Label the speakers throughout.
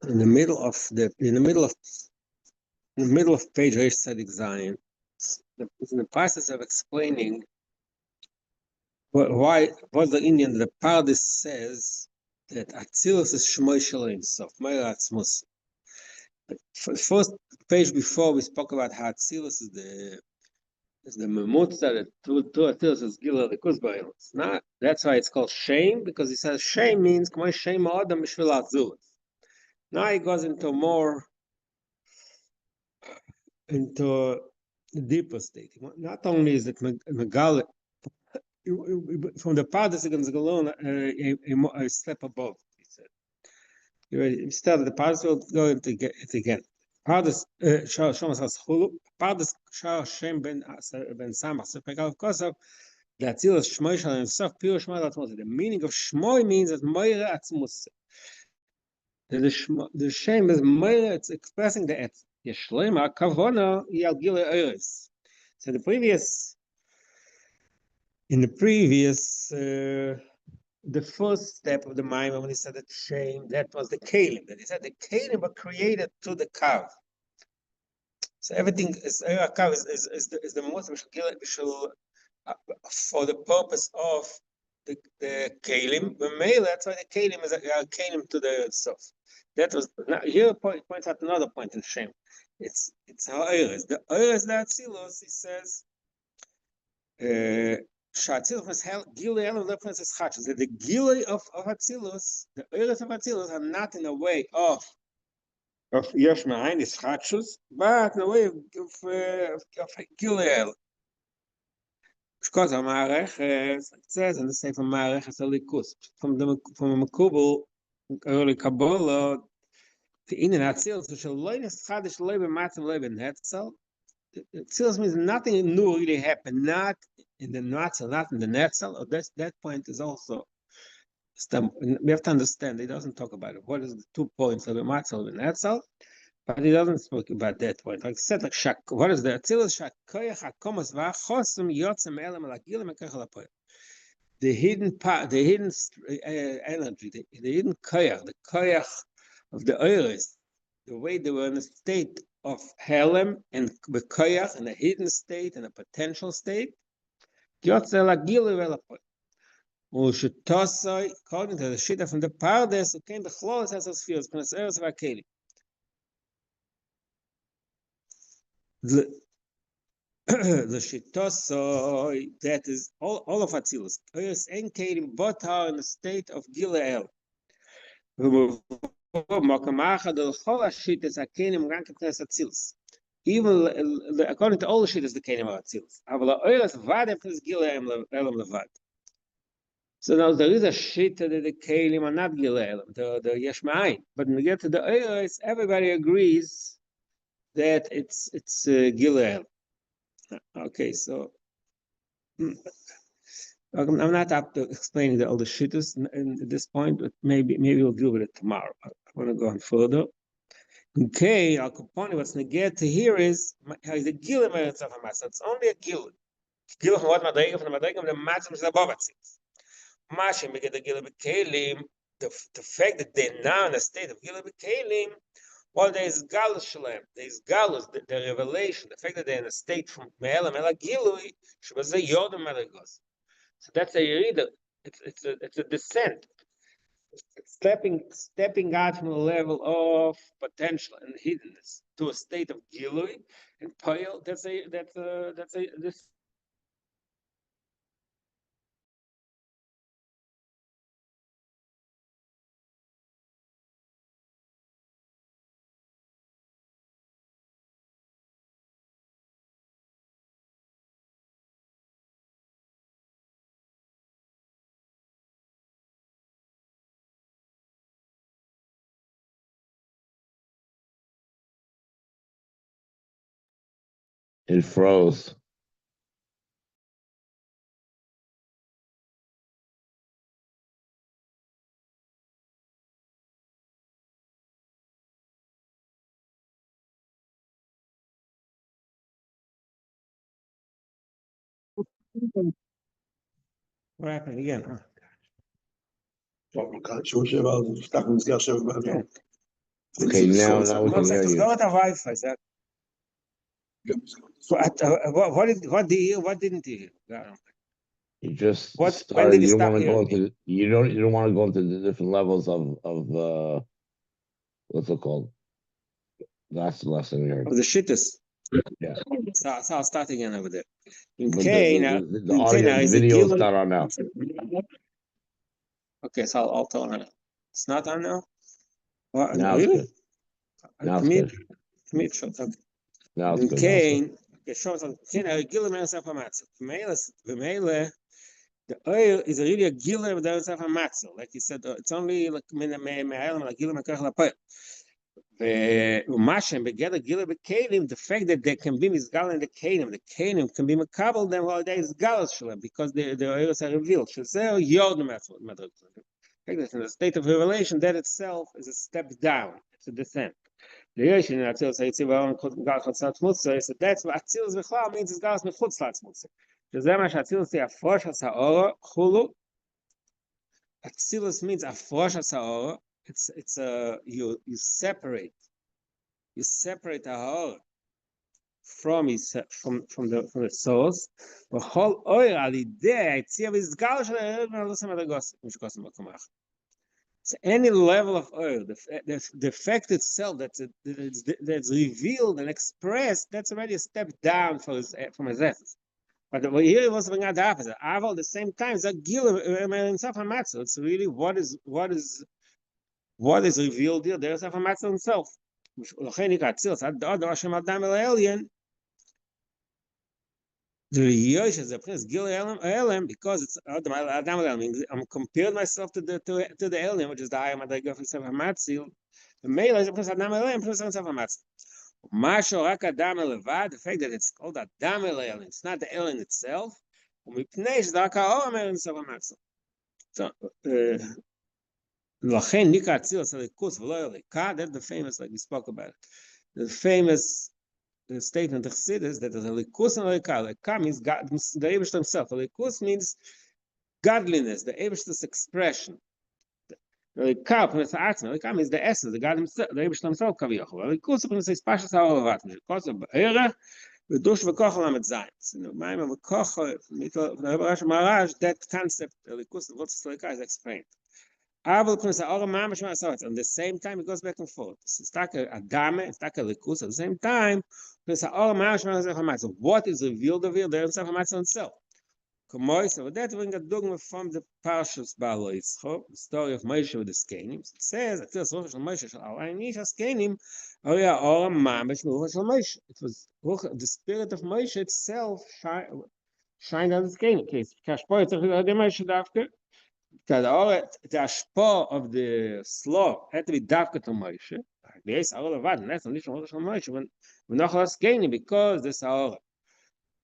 Speaker 1: in the middle of page Reish Tzedek Zion, in the process of explaining what the Indian the Pardes says that Atzilus is Shmoi Shalom Sof, Meir Atzmus. First page before we spoke about how Atzilus is the memutza that two Atzilus is Gila the Kuzbayos. Now that's why it's called shame, because he says shame means K'may Shame Adam Mishvil Atzilus. Now he goes into the deeper state. Not only is it Megal from the Pardes against Galon a step above, he said. You started the Pardes will go into it again. Pardes Shomas Hulu, Pardes Shah Shem Ben Samach Sepekal Kosov, the Atzilus Shmoy Shal and Sof Pure Shmoy Atzmus. The meaning of Shmoy means that Moira Atzmus. The shame is Moira, it's expressing the Etz. Yeshlema Kavona Yalgila Eris. So in the previous the first step of the Maimon, when he said that shame, that was the Kalim. That he said the Kalim were created to the Kav. So everything is Kav is the most for the purpose of the Kalim. That's why the Kalim is Kalim to the Sof. That was here points out another point in shame. It's ha'eres. The ha'eres that Atzilus, he says. Sha'atzilus was gilei elav le'fnes is chachos. The gilei of Atzilus, the ha'eres of Atzilus, are not in a way of yesh ma'ayin is chachos, but in a way of gilei elav. Because Amareches, it says in the Sefer Amareches Alikus, from a Makubal, early Kabbalah, the in and Atzilus, which are loyness chadish lebe matzim lebe netzel. Atzilus means nothing new really happened, not in the netzel, not in the netzel. Or that point is also, we have to understand, he doesn't talk about it. What is the 2 points of the matzil lebe netzel? But he doesn't speak about that point. Like I said, like what is the Atzilus Shakoyach Hakomas Vachosum Yotzem Elam Alagilim Ekachalapoy. The hidden part, the hidden energy, the hidden koyach, the koyach of the Oiris, the way they were in a state of Helem and the koyach in a hidden state and a potential state. Yotzem Alagilim Elapoy. Ushutosoi, according to the Shita from the Pardes, who came the Chlos as a spheres, Knas Eres Vakeli. The Shitosoi, that is all of Atzilus. Oiris en Kelim Botar in the state of Gileel. Even according to all the Shittas, the Kelim are Atzilus. So now there is a Shitta that the Kelim are not Gileel, the Yesh Ma'ayin. But when we get to the Oiris, everybody agrees that it's Gileel. Okay, so I'm not up to explaining all the shittas at this point, but maybe we'll deal with it tomorrow. I want to go on further. Okay, Al Capone, what's negate to here is the Gilim Eretz of Hamas. It's only a Gilim. Gilim from what Madrega from the Madrega, the Matzim is above it. Mashim, we get the Gilim B'Kelim, the fact that they're now in a state of Gilim B'Kelim. Well, there's Galus Shalem, there's Galus, the revelation, the fact that they're in a state from Me'elam Ela Gilui, Shubazay Yodam Melagos. So that's a reader. It's a descent. It's stepping out from a level of potential and hiddenness to a state of Gilui and Payel. That's this.
Speaker 2: It froze.
Speaker 1: What happened again?
Speaker 3: טוב, שהוא שבע, אז נפתח במסגר שבע בעבר.
Speaker 2: Okay, now we can hear you.
Speaker 1: Got a Wi-Fi. So, what didn't you hear?
Speaker 2: You just
Speaker 1: When
Speaker 2: started.
Speaker 1: did you
Speaker 2: You don't
Speaker 1: stop
Speaker 2: want to go
Speaker 1: hearing?
Speaker 2: into. You don't want to go into the different levels of what's it called? That's the last thing we heard.
Speaker 1: Of the shittas.
Speaker 2: Yeah.
Speaker 1: So I'll start again over there. In
Speaker 2: But
Speaker 1: Cana,
Speaker 2: the audio, the video is not on now.
Speaker 1: Okay, so I'll tell her. It's not on now? What,
Speaker 2: Now it's
Speaker 1: really?
Speaker 2: good. Now it's
Speaker 1: To me,
Speaker 2: good.
Speaker 1: okay.
Speaker 2: Now it's
Speaker 1: In
Speaker 2: good. Now it's good.
Speaker 1: Cain, okay, shows on Cain, Gila Meresaf Hamatzel. V'meile, the oil is really a Gila Meresaf Hamatzel. Like you said, it's only like Me'elam, like Gila Mekach Lapoel. Umashem begeder Gila Bekalim, the fact that they can be misgal in the Kalim can be makabel them while they is galas shalem because the oils are revealed. Shazel Yod Metzl. In the state of revelation, that itself is a step down. It's a descent. The Yoshin in Atzilus Haitziva on Gal Chatzat Mutzer, so that's what Atzilus Bechlau means is Galas Mechutz Latz Mutzer. שזה מה שאצילוס היא הפרוש הסאורה, חולו. Atzilus means הפרוש הסאורה. It's a you separate the haor from the source. וכל אויר על ידי היציאה והסגל של הערב מהלוסם הדרגוס, משקוסם במקום אחר. So any level of oil, the fact itself that's revealed and expressed, that's already a step down from his essence. But here it was not the opposite. At the same time, it's really what is revealed here. There's a himself. The Yosh is a prince Gil Elam because it's Adam Elam. I'm compared myself to the Elam, which is the higher Madriga of Sefer Matzil. The male is a prince Adam Elam, prince of Sefer Matzil. Masho Rak Adam Elevad, the fact that it's called Adam Elam, it's not the Elam itself. ומפני שדרכו האור אומר in Sefer Matzil. So, לכן נקרא אצילוס הליכוס ולא אליקה, that's the famous, like we spoke about it. The famous statement of Chassidus that there's a likus and a lekah. Lekah means God, the Eibush himself. A likus means godliness, the Eibush's expression. The lekah means the essence, the God himself, the Eibush himself. Kaviyachol. A likus means pashas ha'olavat. Because of be'era, v'dush v'koch lamet zayin. Ma'im v'koch, the Maharaj, that concept, a likus, what's lekah is explained. On the same time, it goes back and forth. It's like a dame, it's like a likus. At the same time, what is revealed of there is itself. So that bring a dogma from the Parshas Balo Yitzchok, the story of Moshe with the Skenim. It says, it was the spirit of Moshe itself shined on the Skenim. Because the ashpa of the slaw had to be dafka to Moshe. Yes, all of that, and that's not Moshe. When not gaining because this are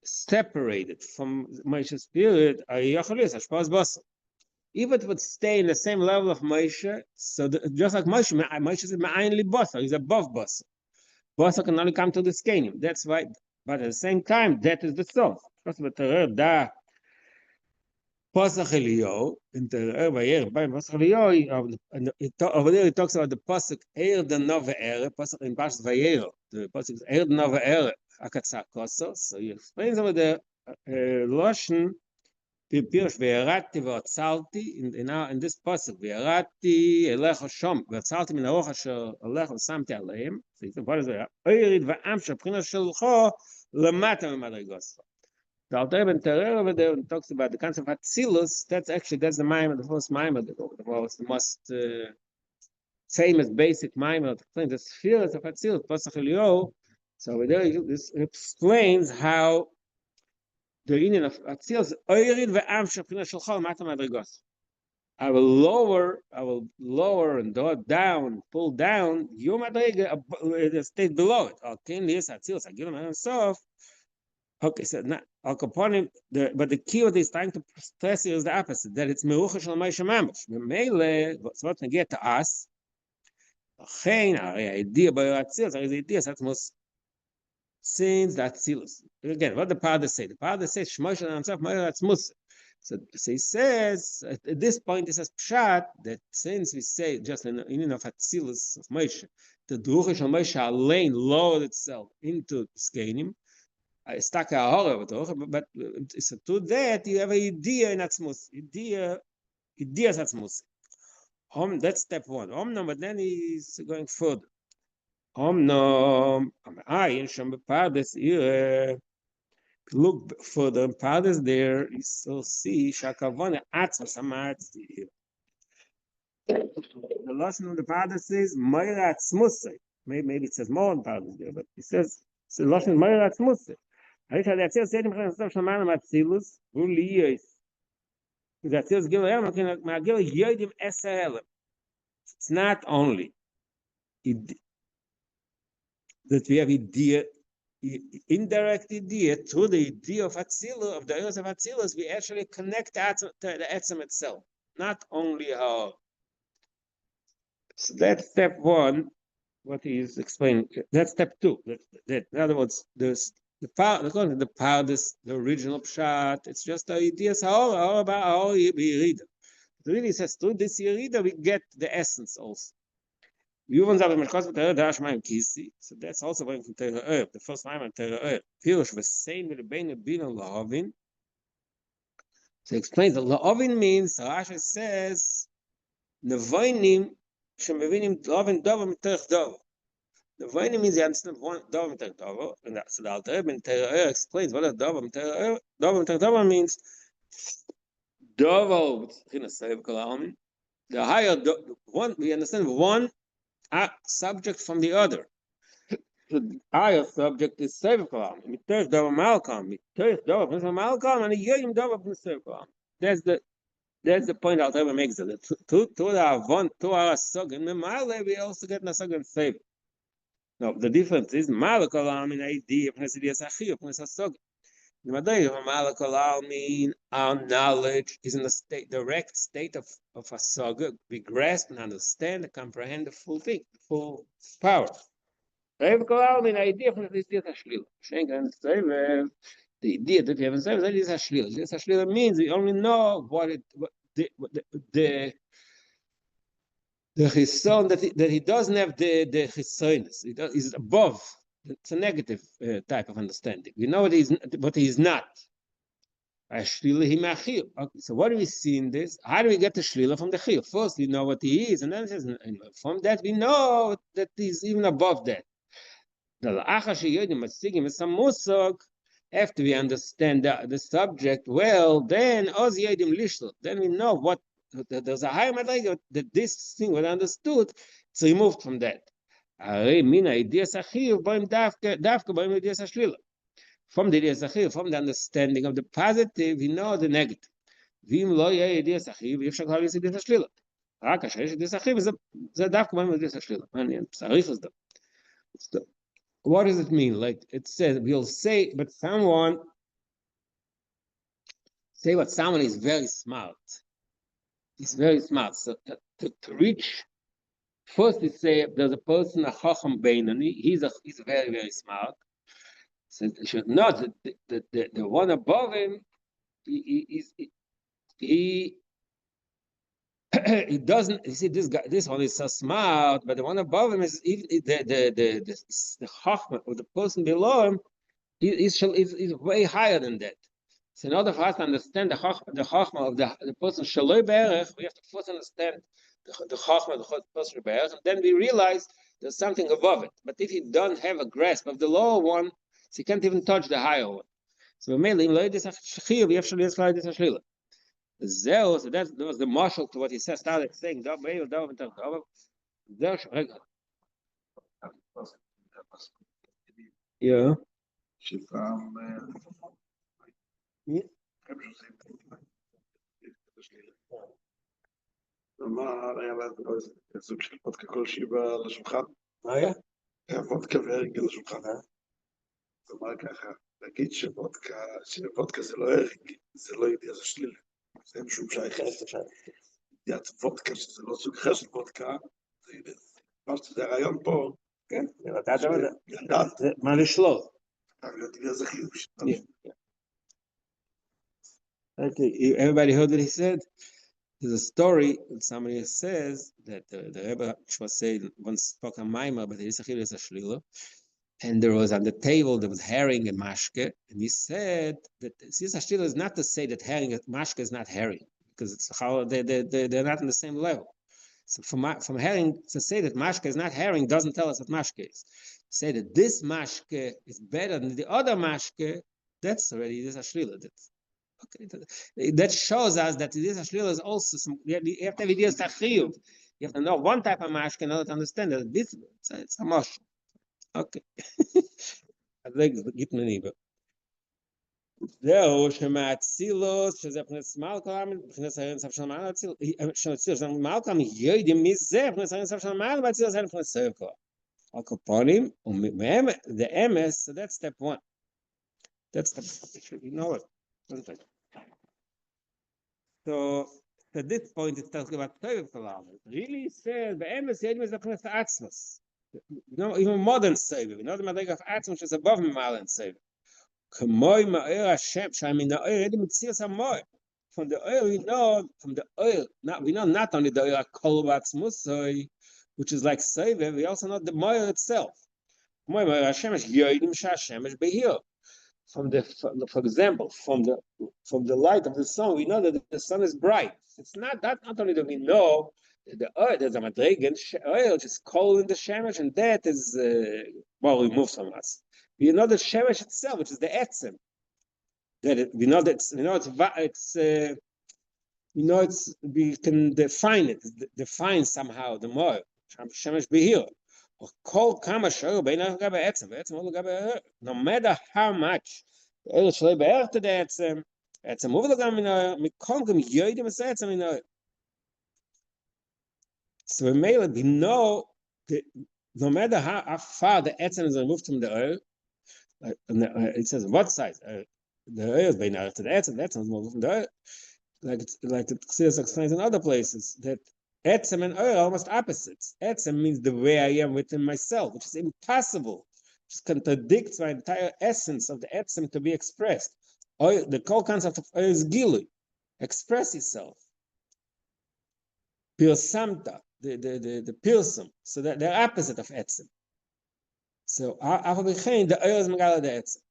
Speaker 1: separated from Moshe's spirit, even if it would stay in the same level of Moshe, so just like Moshe is ma'ayin libasa, he's above basa. Basa can only come to the skenim. That's why, but at the same time, that is the source. Pasach Eliyahu, in the Vayer, by Pasach Eliyahu, over there he talks about the Pasach the Nova Era, Pasach in Pasach Vayer, the Pasach the Nova Era, Akatzak Kosos. So he explains over the Loshen, Pipirosh Ve'erati Ve'otzalti, in this Pasach, Ve'erati Elecho Shom, Ve'otzalti Min Aroch Asher Elecho Samti Aleim. So he said, what is it? Oirid Va'am Shapchina Shelcho, Lamata Memadrigosfa. The Alter Ben Terer over there talks about the concept of Atzilus. That's the Maimon, the first Maimon, the most famous basic Maimon to explain the spheres of Atzilus, Pasach Eliyahu. So over there, this explains how the union of Atzilus, Oirid ve'am shechina shelcha mata madrigos. I will lower and draw down, pull down your madriga, the state below it. Okay, this Atzilus, I give him a soft. Okay, so now, but the key what he's trying to stress here is the opposite, that it's merucha shel Moshe mamash. Memele, what's going to get to us? Idea by Atzilus, there is idea that must since that Atzilus. Again, what the Pardes say? The Pardes says Moshe himself, Moshe Atzmus. So he says, at this point, he says, Pshat, that since we say, just in of Atzilus of Moshe, the Druchish of Moshe Alein lowered itself into Skenim, stuck a horror, but so to that, you have an idea in Atzmus, ideas Atzmus. That's step one. Omnom, but then he's going further. Omnom, in Shem Pardes, look further in Pardes there, you still see Shakavona Atzmas Amartz here. The lesson of the Pardes says Moira Atzmusay. Maybe it says more in Pardes there, but it says the lesson Moira Atzmusay. I had that says Sedim Khan Shaman Matzilus, Uliyos. That says Gil Yodim SL. It's not only that we have idea, indirect idea through the idea of Atzilus, of the Eros of Atzilus, we actually connect to the Etzem itself, not only how. So that's step one, what he is explaining. That's step two. In other words, the original pshat, it's just the ideas all about how we read it. It really says through this reader we get the essence also. So that's also going from Terah, the first time on Terah. Pirush was saying with the Bein Bin and Lahavin. So he explains that Lahavin means, Rashi says, Nevoinim shemevinim Lahavin Dover Miterch Dover. Nevoinim means you understand one Dover Miterch Dover, and so the Alter Rebbe in Terah explains what a Dover Miterch Dover means. Dover, the higher one, we understand one subject from the other. The higher subject is Sev Kalam. Miterch Dover Malkam. Miterch Dover Malkam, and Yoyim Dover from Sev Kalam. That's the point I'll ever make. That to our Sogin, Memale, we also get Nasogin Sev. No, the difference is Malakalam in idea of Nesidias Achir, of Nesasogin. The Madai of Malakalam mean our knowledge is in the direct state of a Soga. We grasp and understand and comprehend the full thing, the full power. The idea from this is Hashlila. The idea that we have in service is Hashlila. This Hashlila means we only know what the chison that he doesn't have the chisonis. He's above. It's a negative type of understanding. We know what he's not. Okay, so what do we see in this? How do we get the shlila from the chiyuv? First, we know what he is, and then it says, from that we know that he's even above that. After we understand the subject well, then we know what there's a higher madriga that this thing was understood. It's removed from that. From the from the understanding of the positive, we know the negative. What does it mean? Like it says, we'll say, but someone say what someone is very smart. He's very smart. So to reach, first we say there's a person, a chacham beinani. He's very, very smart. So it should not the one above him. He doesn't. You see, this guy, this one is so smart, but the one above him is the chachma or the person below him is way higher than that. So in order for us to understand the chachma of the person shaloi berech, we have to first understand the chachma of the person berech, and then we realize there's something above it. But if you don't have a grasp of the lower one, so you can't even touch the higher one. So mainly, we have shaloi. So that was the marshal to what he said, started saying, yeah.
Speaker 3: סוג של וודקה כלשהי על השולחן.
Speaker 1: היה?
Speaker 3: היה וודקה והרג על השולחן. זאת אומרת ככה, להגיד שוודקה זה לא הרג, זה לא ידיעה, זה שלילה. זה משום ידיעת וודקה, שזה לא סוג אחר של וודקה, זה הרעיון פה.
Speaker 1: כן, מה לשלול?
Speaker 3: אבל ידיעה זה חיוב.
Speaker 1: Okay, everybody heard what he said? There's a story that somebody says that the Rebbe was saying once spoke a mimer, but there is a shlila, and there was on the table there was herring and mashke, and he said that this shlila is not to say that herring and mashke is not herring, because it's how they're not on the same level. So from herring to say that mashke is not herring doesn't tell us what mashke is. Say that this mashke is better than the other mashke, that's already this shlila. Okay, that shows us that this shlila is also some. You have to have ideas tachiyuv. You have to know one type of mashke in order to understand that it's a mosh. Okay. אז רגע, גיט מניבה. זהו שמאצילוס, שזה פנס מלכם, פנס הרנסף של מעל אציל, שמאצילוס, שזה מלכם יודעים מזה, פנס הרנסף של מעל, ואצילוס אין פנס סרקו. על קופונים, ומהם, the MS, so that's step one. That's the, you know it. So, at this point, it's talking about Terev Kalam. It really says, the MS, יודעים is the pnus Atzmos. Even modern Sever, you know the Madrig of Atzmos, which is above Mal and Sever. K'moy ma'ir Hashem, shamin the oil, edim mitzias hamoy. From the oil, we know, we know not only the oil kol b'atzmusoi, which is like Sever, we also know the moil itself. K'moy ma'ir Hashem, yoidim sh'Hashem is behir. For example, from the light of the sun, we know that the sun is bright. It's not only that we know the oil, there's a madrigan oil, which is cold in the shemesh, and that is removed from us. We know the shemesh itself, which is the etzem. We can define it, define somehow the more shemesh behir. No matter how much the oil shall be to the etzem over the gamino, mikonkum yoidim es etzem in oil. So we know that no matter how far the etzem is removed from the oil, it says what size the oil is being to the etzem is removed from the oil, like the Chassidus explains in other places that etzem and oil are almost opposites. Etzem means the way I am within myself, which is impossible, which contradicts my entire essence of the etzem to be expressed. Oil, the whole concept of oil is gilui, express itself. Pirsamta, the pirsum, so that they're opposite of etzem. So the oil is megala the etzem.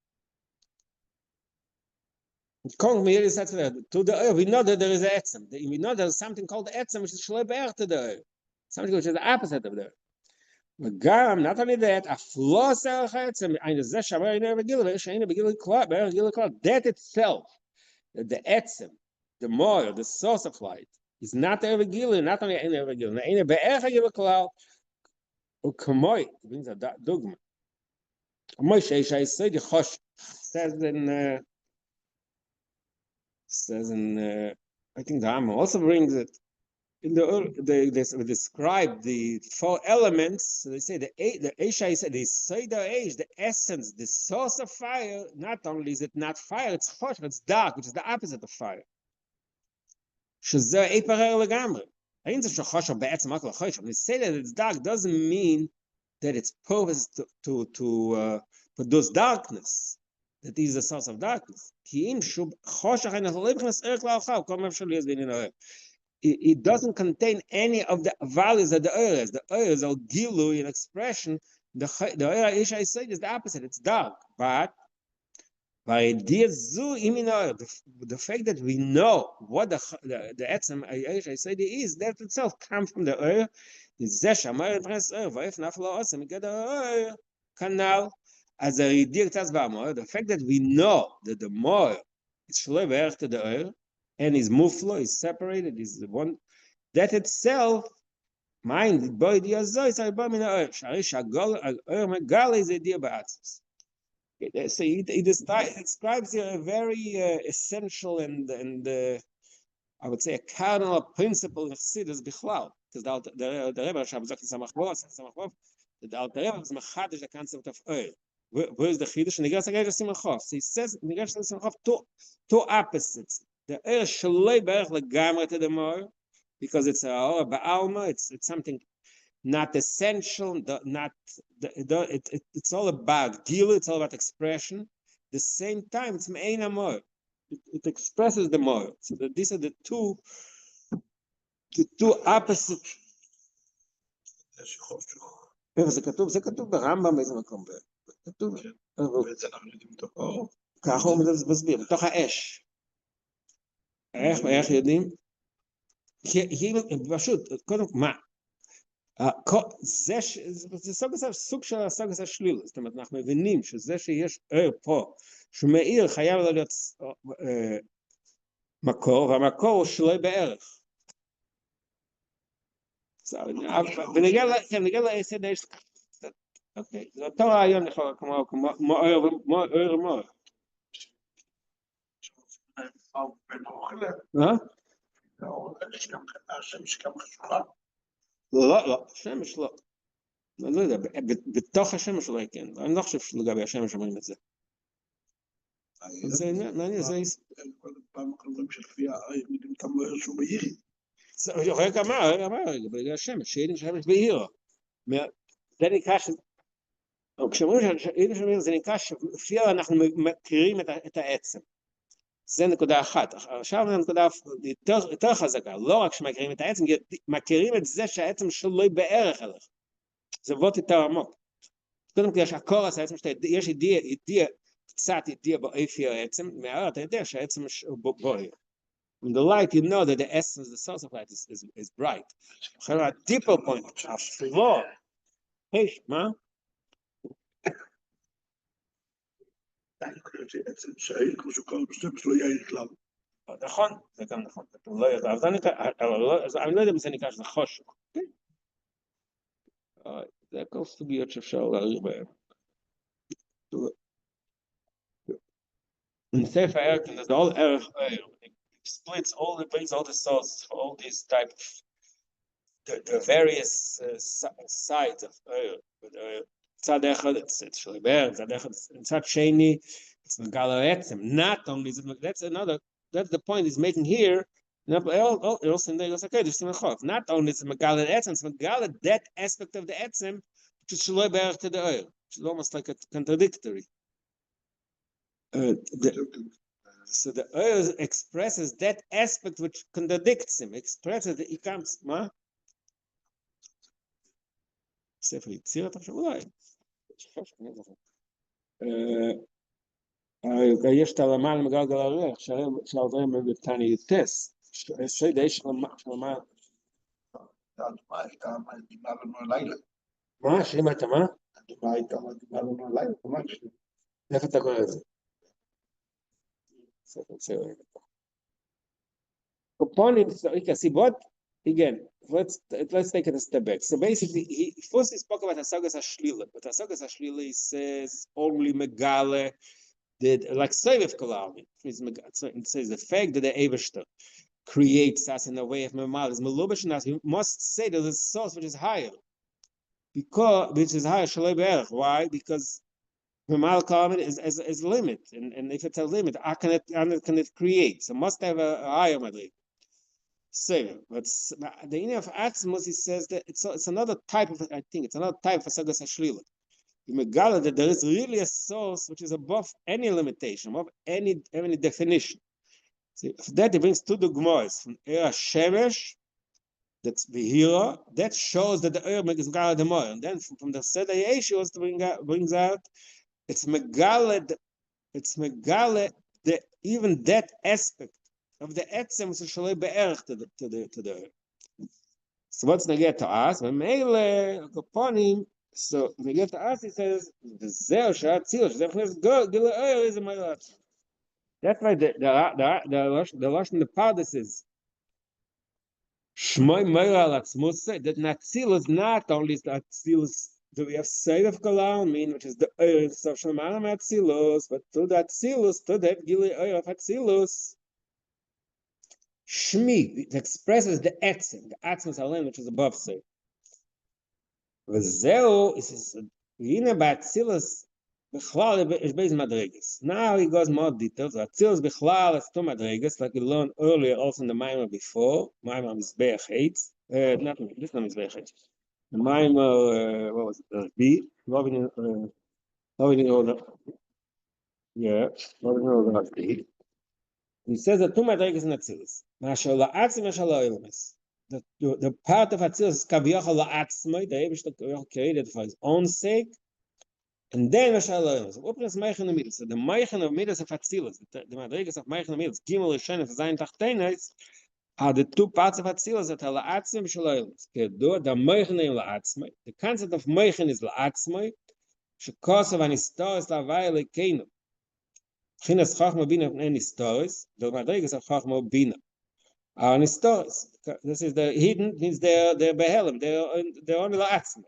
Speaker 1: To the oil, we know that there is an etzem. We know there's something called the etzem, which is shloi be'er to the oil, something which is the opposite of the oil. But not only that, that itself, the etzem, the moil, the source of light, is not the Erevigil, not only in Erevigil. The be'er hagil klal, u'kamoy, brings a dogma. Kamoy sheisha yisay the chosh says in I think the Rambam also brings it. In they describe the four elements. So they say the Esha is the Seder Eish, the essence, the source of fire. Not only is it not fire, it's chosh, it's dark, which is the opposite of fire. שזה איפרר לגמרי. אין זה שחושר בעצם רק לחושר. When they say that it's dark doesn't mean that its purpose to produce darkness, that is the source of darkness. כי אם שוב חושר אין אנחנו לא יכנס ערך להלכה, כל מה שלי יש בעניין הערך. It doesn't contain any of the values that the oil is. The oil is all gilui, an expression. The oil Isha is saying is the opposite. It's dark. But by the fact that we know what the etzem Isha said is, that itself comes from the oil. Canal as a the fact that we know that the more is shloiver to the oil and is muflo, is separated, is the one that itself mind boy the azois are bomb in the oil. Sharish agol oil megal is a dear ba'atzis. So he describes here a very essential and I would say a cardinal principle of Chassidus bichlal, because the Rebbe Shab Zok Samach Vov, the Alter Rebbe is machadish the concept of oil. Where is the chiddush? Nigras Agay Simachov. So he says Nigras Simachov two opposites. The oil shaloi berach legamre to the more, because it's a ba'alma. It's something not essential. It's all about deal. It's all about expression. At the same time, it's me'ein amor. it expresses the more. So that these are the two opposite. זה כתוב ברמב"ם באיזה מקום. כתוב.
Speaker 3: וזה אנחנו יודעים אותו.
Speaker 1: ככה הוא מסביר, בתוך האש. איך יודעים? כי פשוט, קודם, מה? זה סוג של הסוג השליל, זאת אומרת, אנחנו מבינים שזה שיש פה, שהוא מאיר חייב להיות מקור, והמקור הוא שלוי בערך. ונגיע לעשד האש, אוקיי, זה אותו רעיון לכאורה, כמו אויר ומור.
Speaker 3: השמש גם חשובה.
Speaker 1: לא, השמש לא. אני לא יודע, בתוך השמש אולי כן, אני לא חושב שלגבי השמש אומרים את זה. זה מעניין, זה...
Speaker 3: פעם הקרובים של כפייה, יודעים אתה אומר שהוא בהירי.
Speaker 1: רגע, בגלל השמש, שאין שמש בהירו. זה נקרא ש... כשאומרים שאין זה נקרא שכפייה אנחנו מכירים את העצם. זה נקודה אחת. עכשיו נקודה יותר חזקה, לא רק שמכירים את העצם, מכירים את זה שהעצם שלו בערך עליך. זה וות יותר עמוק. קודם כל יש הקורס, יש קצת ידיעה באופי העצם, מהאור אתה יודע שהעצם בוער. In the light, you know that the essence, the source of light is bright. עכשיו, ה-deeper point, הפלור, מה?
Speaker 3: אני חושב שעצם שהעיר, כמו שהוא קורא בשם שלו, יאיר כלל.
Speaker 1: נכון, זה גם נכון. אני לא יודע אם זה נקרא שזה חושך. זה הכל סוגיות שאפשר להעיר בהן. In Sefer Erkin, there's all Erech Oyer. It splits all, it brings all the sources for all these type of the various sides of Oyer. צד אחד, it's actually bear, צד אחד, צד שני, it's מגל העצם. Not only, that's the point he's making here. Not only it's מגל העצם, it's מגל that aspect of the עצם, which is שלא בערך to the Oyer, which is almost like a contradictory. So the oil expresses that aspect which contradicts him, expresses that he comes, מה? ספר יציר אתה חושב אולי. יש את הלמעלה מגלגל הריח, שהעוברים בבטני יוטס, שדה יש למה.
Speaker 3: הדומה הייתה מדהימה לנו הלילה.
Speaker 1: מה? שאם הייתה מה?
Speaker 3: הדומה הייתה מדהימה לנו הלילה, ממש.
Speaker 1: איפה אתה קורא את זה? Components, הסיבות, again, let's take it a step back. So basically, first he spoke about Hasagas HaShlila, but Hasagas HaShlila, he says, only Megale did, like Seviv Kalam, it says the fact that the Ebershter creates us in a way of Memal, is Melubash in us, he must say there's a source which is higher, which is higher, Shalei Be'erach. Why? Because Memal Kalam is a limit, and if it's a limit, how can it create? So must have a higher Madrid. So, but the idea of Atzmus, he says that it's another type of, I think it's another type of Hasagas HaShlila. You megala that there is really a source which is above any limitation, above any definition. So for that he brings two dogmas from Era Shemesh, that's the hero, that shows that the Era is megala the more, and then from the Seder Yesh also brings out it's megala the even that aspect of the etzem which is shalei be'erach to the. So what's neged to us? When meile kaponim, so neged to us, he says the zeh shatzil shezefnes gila oyer is a meilat. That's why the lashon the pardes is shmoi meila latzmus, that natzil is not only natzil is. Do we have Seif Kalam, mean which is the oil of Shamanam Atzilus, but to that Atzilus, to that Gili oil of Atzilus, Shmi, it expresses the Etzim, the Atzmus Alim, which is above Seif. V'zeu, it says, Yine B'Atzilus, B'chlal is based Madrigas. Now he goes more details. Atzilus B'chlal is two Madrigas, like we learned earlier, also in the Maimah before. Maimah Mizbeach hates. Not this one Mizbeach hates. The Maimah, what was it? B. Loving order. Yeah, loving order of B. He says that two madrigas in Atzilus. The part of Atzilus is kaviyachol la'atzmai, the Eibishter created for his own sake, and then Mashal Eilus. What is Meichen Midas? So the Meichen of Midas of Atzilus, the madrigas of Meichen Midas, Gimel Rishon and Zayin Tachtenis, are the two parts of Atzilus that are la'atzmai Mashal Eilus. The Meichen in la'atzmai. The concept of Meichen is la'atzmai. Shekosav anistor is la'avai lekeinu. Chinas Chachma Bina and Historis, the Madrigas of Chachma Bina. Our Historis, this is the hidden, means they're Behelim, they're only La'atzma.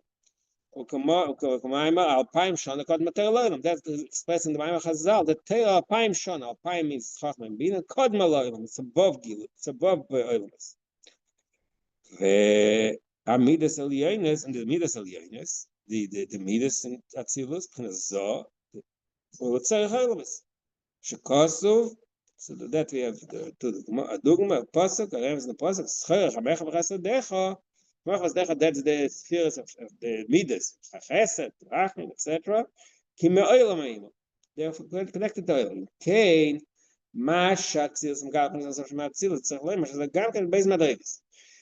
Speaker 1: Ukamayma, Alpaim Shon, called Material. That's expressed in the Maimah Chazal. The Torah Alpaim Shon, Alpaim means Chachma Bina, Kodma Loilam, it's above Gil, it's above Oilams. The Amidas Elyonis and the Midas Elyonis, the Midas in Atzilus, Knazor, the Tzarech Oilams. Shekosov, so that we have the Dugma, Pasuk, Arems in the Pasuk, Scher, Hamecha V'Chasadecha, V'Chasadecha, that's the spheres of the Midas, Chesed, Rachim, etc. Ki me'olam ha'imo. They are connected to oil. Kain, Masha, Tzilus, M'gal, Tzilus, Tzilus, Tzilus, Tzilus, Gam, Kan, Beis Madrigas.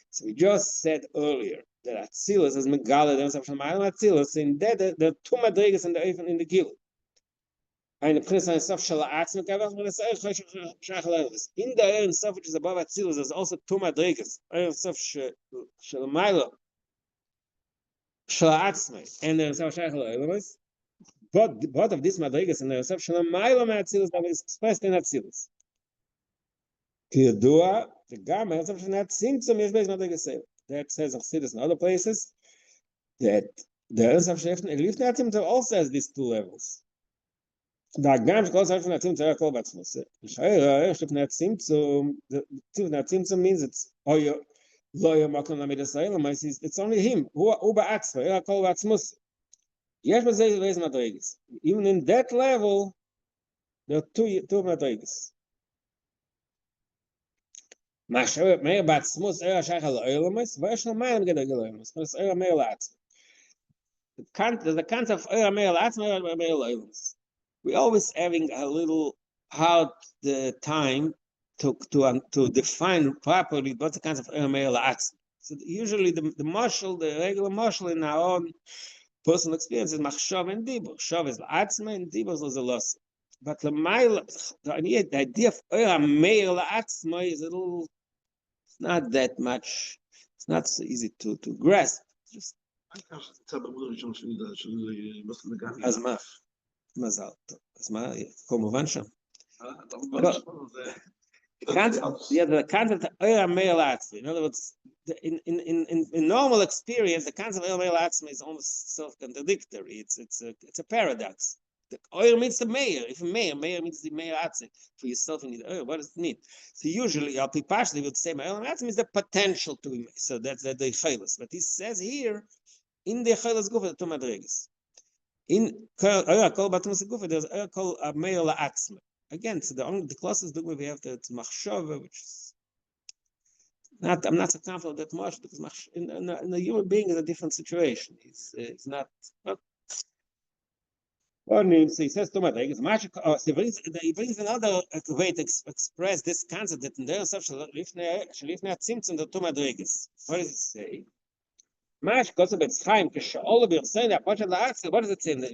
Speaker 1: So we just said earlier that Tzilus is M'gal, Tzilus, in that there are two Madrigas in the Gil. Eine Prince and stuff shall ask me kavach when it's in the air and stuff which is above Atzilus, there's also two madrigas. Air stuff shall milo shall ask me, and there's stuff shall but both of these madrigas and there's stuff shall milo Atzilus that is expressed in Atzilus. Kiyadua the gamma stuff shall not seem to me based madrigas say that says of cities in other places that the air stuff shall also has these two levels. Da ganz groß helfen der Zimmer Kolbatz muss. Ich höre, ich habe Zimmer means it's lawyer machen damit das sein, aber it's only him. Who Oberarzt, Kolbatz muss. Yes, but they raise madrigas. Even in that level, there are two madrigas. Masher mehr Batz muss shaykh al-Oilmas, was noch mehr gedel Oilmas. Das mehr Latz. The concept of mehr Latz, mehr Oilmas. We're always having a little hard time to define properly what's the concept of Ermei La'atzma. So usually the regular marshal in our own personal experience is Machshav and Dibur. Shav is La'atzma and Dibur is a loss. But the idea of Ermei La'atzma is it's not that much, it's not so easy to grasp. Just as much. מזל טוב. אז מה, כמובן שם. The concept of Meir Latzmi. In other words, in normal experience, the concept of Meir Latzmi is almost self-contradictory. It's a paradox. The Oyer means the Meir. If Meir means the Meir Latzmi. For yourself, you need Oyer. What does it mean? So usually, Al Pipashli would say Meir Latzmi is the potential to be Meir. So that's the Chaylas. But he says here, in the Chaylas Gufa, the two madrigas. In Kol Batmus Gufa, there's Kol Meir La'atzma. Again, so the closest dogma we have to Machshava, which is I'm not so confident that much because in a human being is a different situation. It's not. So he says to he brings another way to express this concept that in there is the two madrigas. What does it say? Mash Kosob it's Chaim all of your saying that Pashat La'atzel. What does it say in the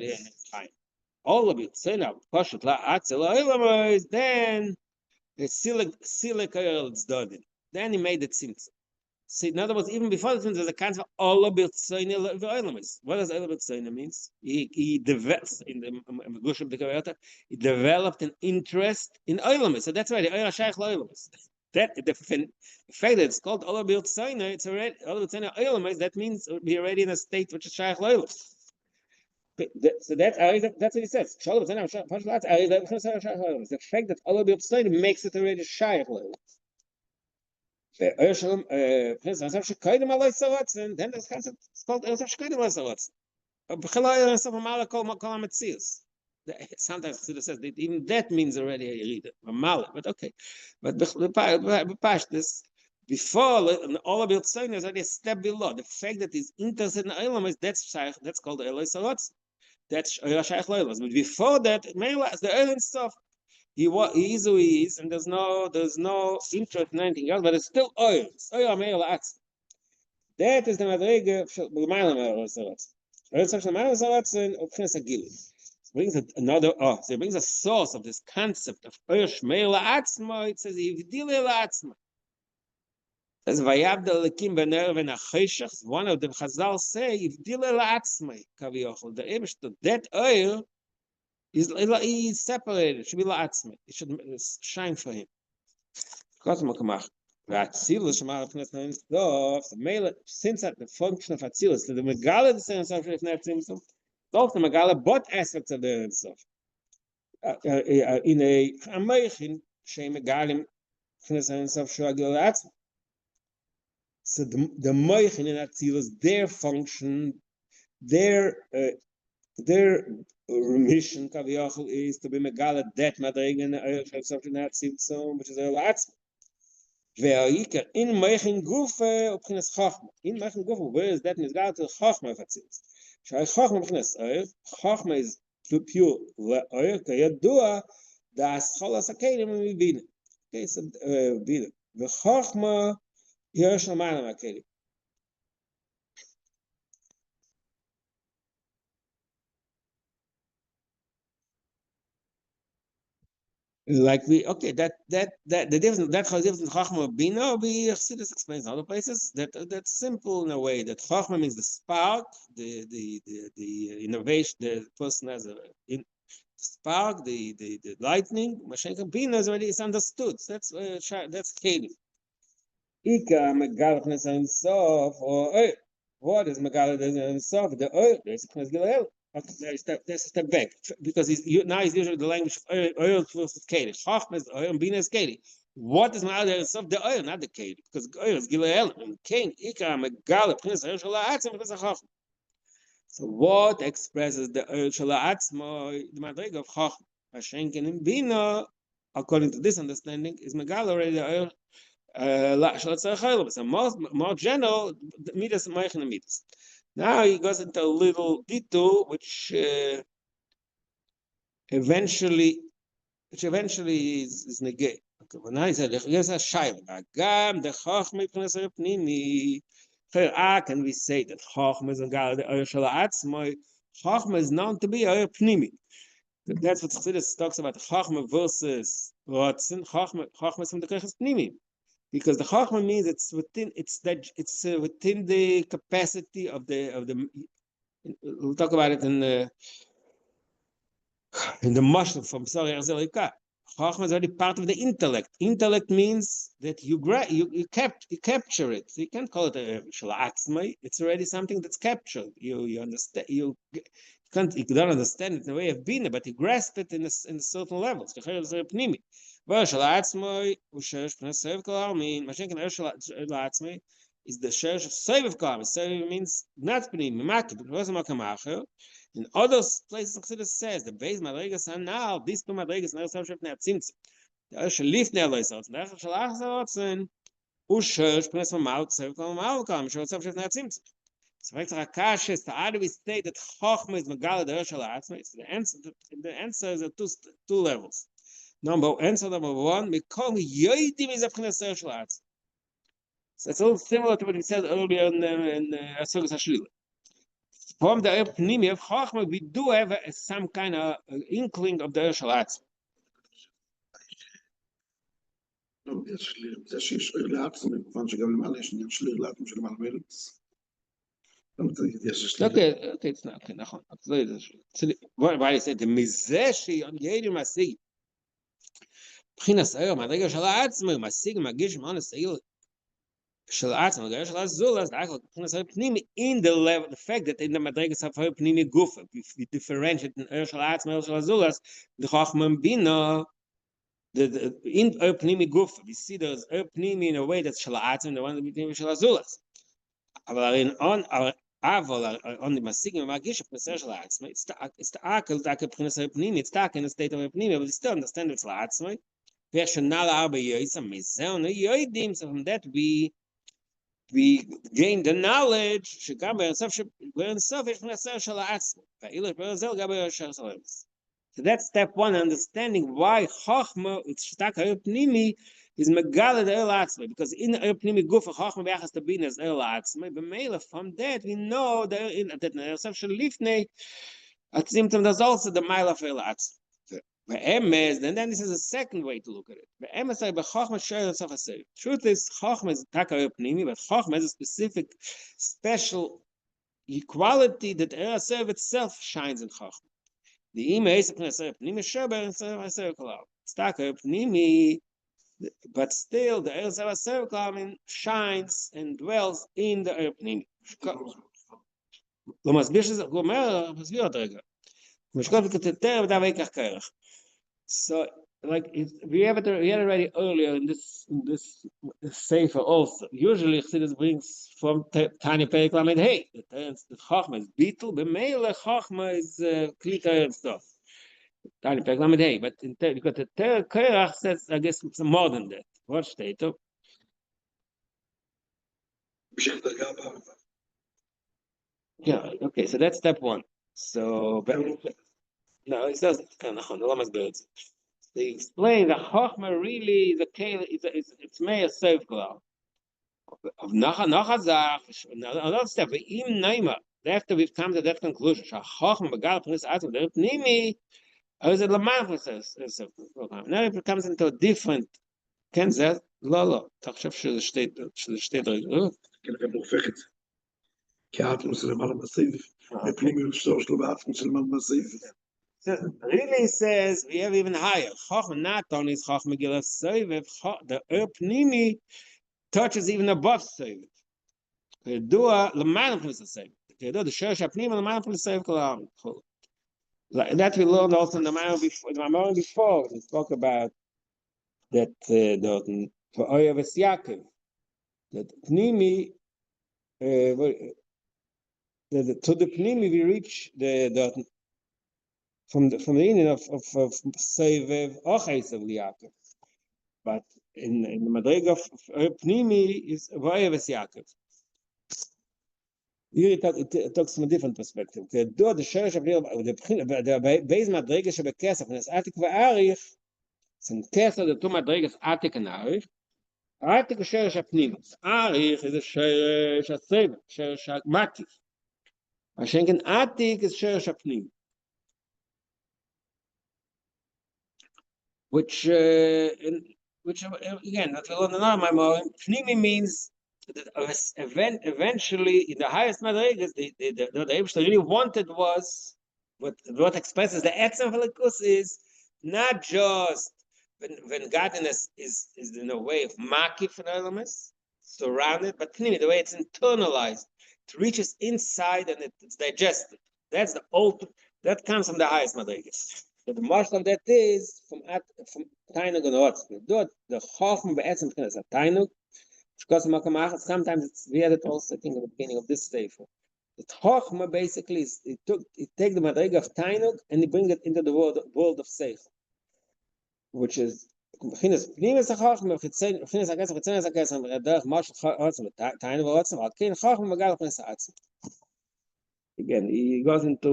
Speaker 1: Chaim? All of it saying that Pashat La'atzel is then the Silik it's done. Then he made it tzimtzum. See, in other words, even before the tzimtzum, there's a concept of all of it saying Oilamis. What does all of it saying means? He develops in the Gushim Dekarata. He developed an interest in Oilamis. So that's why the Oila Shaykh Oilamis. That the fact that it's called Olabir Tzaina, it's already Olabir Tzaina Oilamis. That means we're already in a state which is Shaykh Oilamis. So that's what he says. The fact that Olabir Tzaina makes it already Shaykh Oilamis. Then this concept is called sometimes it says that even that means already a reader, a mallet, but okay. But this before all of it saying is already a step below. The fact that he's interested in Eilam that's called the Eloi Salotz. That's Shaykh Leilas. But before that, the Eilam stuff, He is who he is, and there's no interest in anything else, but it's still oil. It's oil meir la'atzmai. That is the madrege b'mayla meir la'atzmai. Oil of meir la'atzmai of Prince Agilus. Brings another so it brings a source of this concept of oil meir la'atzmai. It says yivdile la'atzmai. As Vayabda Lekim Bener Venacheshach, one of the Chazal say, if Dile La'atzmai, Kaviochel, the Ebesh, that oil is separated, it should be La'atzmai, it should shine for him. Kotzmakamach. Atzilus Shemar Pnes Sof, the male, since that the function of Atzilus, the Megala the sense of Netzimsov, also the Megala, both aspects of the Netzimsov. In a Ameichin, Shem Megalim, Pnes Sof Shuagil La'atzmai. So the moichin in Atzilus, their function, their remission kaviyachol is to be megala that madregen of something Atzilus, which is a la'atzma. Ve'ayika in moichin gufe upchinas chachma. In moichin gufe, where is that megala to chachma of Atzilus? Shai chachma upchinas oir. Chachma is pure oir. Kayadua das cholas hakelim mibina. Okay, so bina. Ve'chachma. Like that the difference that how different Chachma Bina be Chassidus explains in other places that's simple in a way that Chachma means the spark, the innovation, the person has spark, the lightning. Mashenka Bina is already understood. So that's Kalim. Ika Megalachnes and Sof or oil. What is Megalachnes and Sof? The oil. There's a Gilel. Okay, there's a step back because now he's using the language of oil versus Katie. Chachma is oil and Bina is Katie. What is Megalachnes and Sof? The oil, not the Katie, because oil is Gilel and Kain. Ika Megalachnes and Sof. So what expresses the oil Shalaatzma, the Madrig of Chachma? Hashenkin and Bina, according to this understanding, is Megal already the oil. So more general, midas and midas. Now he goes into a little detour, which eventually is negate. Okay, well, now he said, "There's a shiur. Agam the chachma p'nei pnimi." Can we say that chachma is megal the oil shalatzma? Chachma is known to be oil pnimi. That's what Chassidus talks about. Chachma versus rotzen. Chachma is from the kochas pnimi. Because the chachma means it's within the capacity of the. We'll talk about it in the mashal from Sari Arzelika. Chachma is already part of the intellect. Intellect means that you capture it. So you can't call it a shalaatzmai. It's already something that's captured. You understand. You don't understand it in the way of bina, but you grasp it in certain levels. Well, Shalatzmai, Ushesh Pnesev Kalamim, Mashenkin Shalatzmai is the Shesh of Sev Kalam. Sev means not Pnim, Makit, because of Makamacher. In other places, Chassidus says the base Madrigas are now, these two Madrigas, now Sev Shef Neatzimtz. The Usher Lift Nealoisot, and the Shalachzot, Ushesh Pnesev Malk, Sev Kalam, Sev Shef Neatzimtz. So, how do we say that Chochma is Megala the Shalatzmai? The answer is at two levels. Answer number one, Mikol Yoidim is a Pneser Shalatz. So it's a little similar to what we said earlier in Asugas Hashlilah. From the Pnimi of Chachma, we do have some kind of inkling of the Shalatz.
Speaker 3: No, זה שיש לעצמי, כמובן שגם למעלה יש עניין של לעצמי של למעלה מלץ.
Speaker 1: Okay, it's not okay. נכון. Why I said the מזה שיהיה משיג. מבחינת היום, הדרגה של העצמי, הוא משיג מגיש מאונס העיל של העצמי, הדרגה של הזולס, מבחינת היום פנימי, in the level, the fact that in the מדרגה של היום פנימי גופה, we differentiate in העיר של העצמי, העיר של הזולס, the חוכמה בינה, in העיר פנימי גופה, we see there's העיר פנימי in a way that's של העצמי, the one פנימי של הזולס. אבל on the masikim magish pneser shel atzmai, it's the akel that pneser pnimi, it's stuck in the state of pnimi, but we still understand it's atzmai. Ve'shanal arba yoisam mizel yoidim. So from that we gain the knowledge. Shegam be'ensof ish pneser shel atzmai. Ve'ilish be'enzel gam be'ensof shel atzmai. So that's step one, understanding why Chochma, it's Shtak Pnimi, is Megala the El Atzmai, because in El Pnimi Guf Chochma B'Achas Tabin is El Atzmai. B'Meila, from that we know that in that Ne'esav Shalifnei, at symptom there's also the Mile of El Atzmai. Be'emes, and then this is a second way to look at it. Be'emes say B'Chochma She'el Sof HaSev. Truth is, Chochma is Taka Pnimi, but Chochma has a specific, special equality that El Asev itself shines in Chochma. The ime is pnimi sheber and Staka pnimi, but still the El Sev shines and dwells in the pnimi. Lo masbir שזה אומר, מסביר עוד רגע. משקול כתתר ודאי ויקח כרך. So, like we had it already earlier in this sefer also. Usually Chassidus brings from Tanya Perek Lamed Hey. The Chochma is beetle, b'meile Chochma is klika and stuff. Tanya Perek Lamed Hey, but because the Ter Kerach says, I guess it's more than that. What state of? Yeah. Okay. So that's step one. So, no, it doesn't. They explain that Chochma really is a kale. It's made a safe cloud. Of another step. Im Naima. After we've come to that conclusion, Chochma Begal Prince Atzim the Pnimi, is it Laman process? Now it comes into a different. Can that? לא. תחשוב שזה שתי דרגות.
Speaker 3: כנראה מופכת. כי האטום זה למעלה מהסבב. ופנימי ושתור שלו באטום זה למעלה מהסבב.
Speaker 1: Really says we have even higher. Chochma not only is Chochma Gilaf Seviv, the Pnimi touches even above Seviv. Kedua L'Manim Pnis Seviv. Kedua the Sheresh HaPnimi L'Manim Pnis Seviv Kol Ha'am. That we learned also in the Maimon before. We spoke about that for Oyeves Yaakov, that Pnimi, to the Pnimi we reach the from the union of Sevev Ochesav Yaakov, but in the Madrig of Pnimi is Oyeves Yaakov. Here it talks from a different perspective. The Sheresh of the base Madrig is Shebekesach and it's Atik v'Arich. Sind Kesser the two Madrigas Atik and Arich. Atik is Sheresh HaPnimis. Arich is a Sheresh HaSev, Sheresh HaMatif. Ashenken Atik is Sheresh HaPnim. Which again, that we learn another Maimon. Pnimi means that eventually, in the highest Madrigas, the Eibshter really wanted was, what expresses the Etzem Velikus is not just when godliness is in a way of makif and elements, surrounded, but pnimi, the way it's internalized, it reaches inside and it's digested. That's the ultimate. That comes from the highest madrigas. But most of that is from tainug and otzim. The chochma be'etzem is a tainug. Sometimes we had it also, I think, at the beginning of this sefer. The chochma basically is it take the madriga of tainug and you bring it into the world of seichel, which is Chinas Pnimis HaChochma, Chinas HaKesach, Chinas HaKesach, Derech Mashal Chotzim, Tainu V'Otzim, Alkein Chochma Magal Chinas HaAtzim. Again, he goes into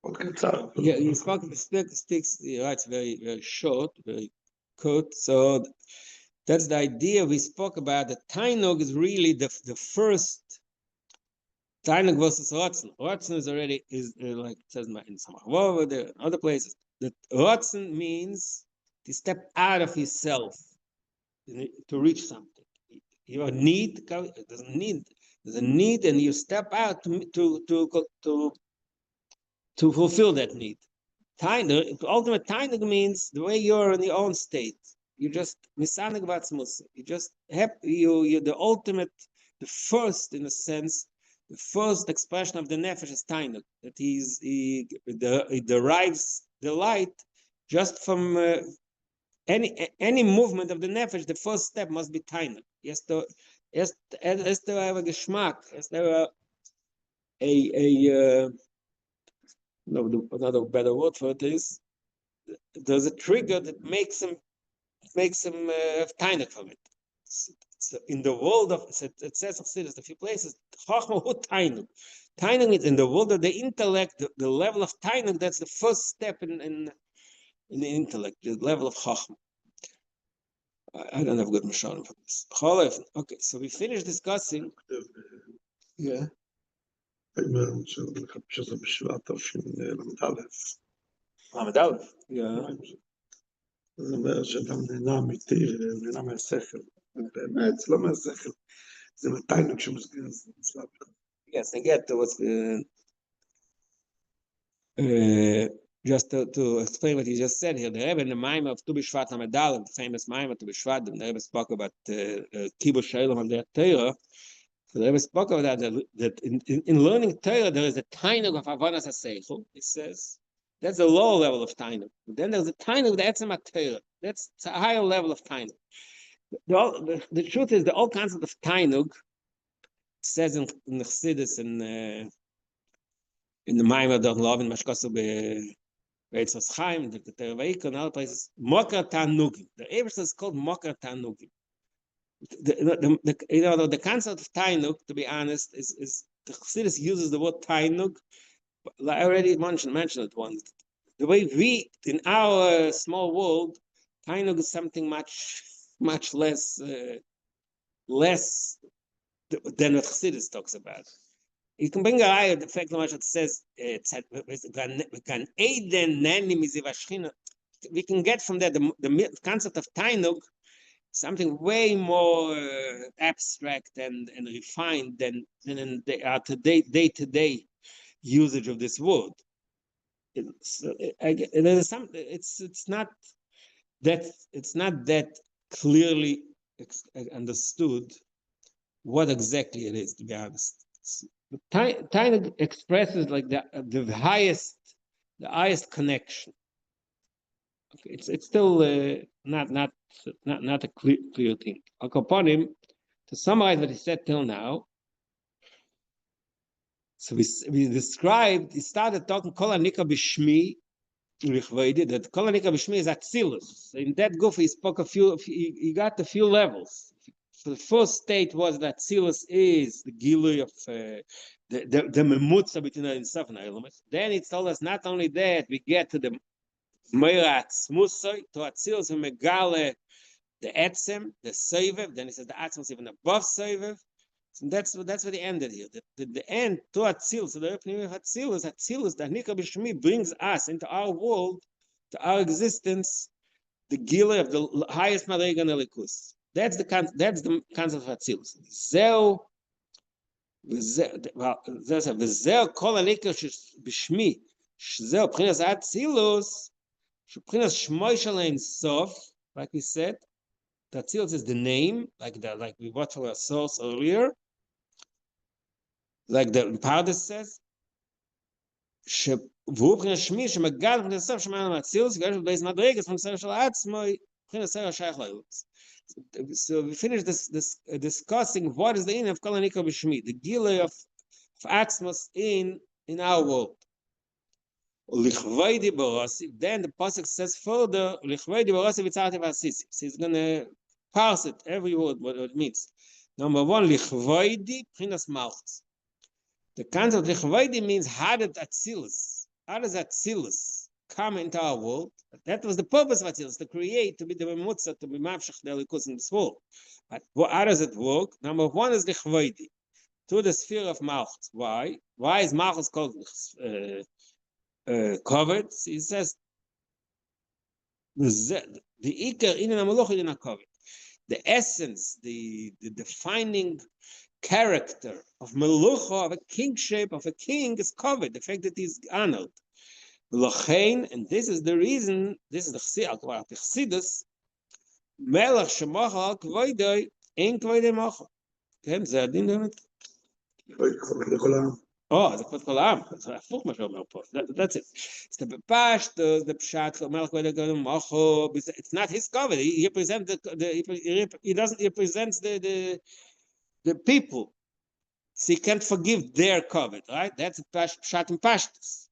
Speaker 1: he spoke the sticks. He writes very, very short, very cut. So that's the idea we spoke about. The Tainug is really the first Tainug versus Rotzen. Rotzen is already like it says in some other places. That Rotzen means to step out of yourself to reach something. Your need, there's a need, and you step out to fulfill that need. Ultimate tainug means the way you're in your own state. You just misanig batzmus. You just you're the ultimate, the first in a sense. The first expression of the nefesh is tainug. That he derives delight just from any movement of the nefesh. The first step must be tainug. Yes, to have a geschmack. Yes, there another better word for it is there's a trigger that makes him have tainug from it. So in the world of, it says Chassidus a few places, Chachma hu Tainug. Tainug is in the world of the intellect, the level of Tainug, that's the first step in the intellect, the level of Chachma. I don't have good Mashalim for this. Okay, so we finished discussing. Yeah. Lamed Aleph. Yeah.
Speaker 3: זה אומר שאדם נהנה מתיר, נהנה מהשכל. באמת, זה לא מהשכל. זה מתיינוק שמסגיר את זה נפלא.
Speaker 1: Yes, I get what's just to explain what you just said here. The Rebbe in the Maim of Tu B'Shvat Lamed Aleph, the famous Maim of Tu B'Shvat, the Rebbe spoke about Kibush Shalom and the Torah. So the Rebbe spoke about that in learning Torah, there is a tainug of Avodas HaSeichel, it says. That's a lower level of tainug. Then there's a tainug that's a Torah. That's a higher level of tainug. The truth is, the whole concept of tainug says in the Chassidus in the Maimah of Love in Mashkosu Beitzos Chaim, the Torah Vayikra, and other places, Mokar Tanugim. The Ebershter is called Mokar Tanugim. The concept of Tainug, to be honest, is the Chassidus uses the word Tainug. I already mentioned it once. The way we, in our small world, Tainug is something much less than what Chassidus talks about. You can bring a eye of the fact that it says we can get from that the concept of Tainug, something way more abstract and refined than in the day-to-day usage of this word. It's not that clearly understood what exactly it is, to be honest. Tainug expresses like the highest connection. Okay, it's still not a clear thing. Upon him, to summarize what he said till now, so we started talking Kol Hanika B'Shmi, that Kol Hanika B'Shmi is Atzilus. In that goof, he spoke he got a few levels. So the first state was that Atzilus is the Gilui of the Memutza between the Insaf and the elements. Then it told us not only that, we get to the Meiratz Musoi, to Atzilus and Megale, the Etzem, the Soivev. Then he says the Atzem is even above Soivev. So that's where they ended here. The end to Atzilus, so the opening of Atzilus, the Hanika B'Shmi brings us into our world, to our existence, the Gila of the highest Madrega Nelikus. That's the concept of Atzilus. Zeo Kol Hanika B'Shmi, Zeo P'chinas Atzilus, P'chinas Shmoi Shalein Sof, like we said. The Atzilus is the name, like we watched for our source earlier. Like the Pardes says, so we finished this discussing what is the in of Kol Hanika B'Shmi, the Gilui of Atzmos in our world. Then the pasuk says further, so he's going to parse it, every word, what it means. Number one, lichvoidi p'chinas malchus. The concept of lichvoidi means how does Atzilus come into our world? That was the purpose of Atzilus, to create, to be the memutza, to be mavshach the likus in this world. But how does it work? Number one is lichvoidi, to the sphere of malchus. Why? Why is malchus called covered? He says the ikar in amaluch in a covered. The essence, the defining character of melucha, of a kingship, of a king, is covered. The fact that he's honored. And this is the reason. This is the Chassidus. Melech shemachal al kvoidei ein kvoidei machal. כן, זה הדין באמת. זה כבוד כל העם, זה הפוך מה שאומר פה, that's it. זה בפשטוס, the pshat, מלך כבוד כל מוחו, it's not his cover, he represents he represents the people, so he can't forgive their covet, right? That's pshat and pashtus.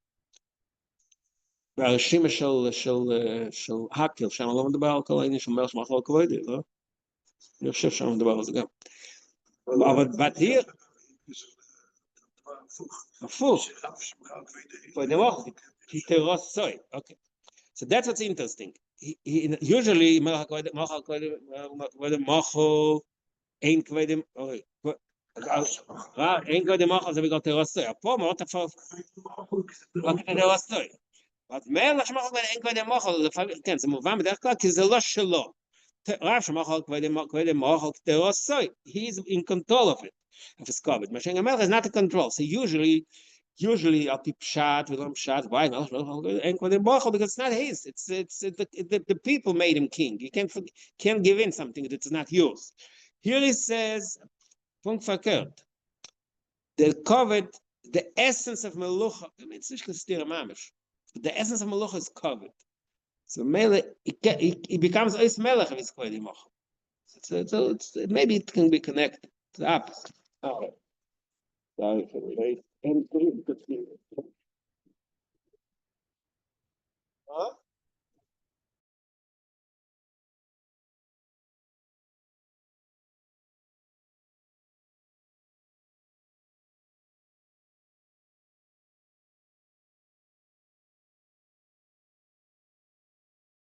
Speaker 1: והרשימה של הקל, שם לא מדבר על כל העניין של מלך שמחל כבוד, לא? אני חושב שם מדבר על זה גם. אבל בתיר, הפוך. כבוד המוחל, כתרוסוי. Okay. So that's what's interesting. Usually, כבוד המוחל, אין כבוד המוחל, אין כבוד המוחל זה בגלל תרוסוי. פה מאוד תפוף. רק תרוסוי. אז מלך שמוחל אין כבוד המוחל, כן, זה מובן בדרך כלל, כי זה לא שלו. רב שמוחל כבוד המוחל תרוסוי. He's in control of it. Of his covet. Mashiach HaMelech is not in control. So usually I'll be pshat, we don't pshat. Why? Because it's not his. It's the people made him king. You can't give in something that's not yours. Here he says, Punkt verkehrt. The covet, the essence of Melucha, it's not Shtira Mamish. The essence of Melucha is covet. So Melech, he becomes Ois Melech of his Kvedi Mocha. So maybe it can be connected to the opposite. All right. Sorry for the late. Huh?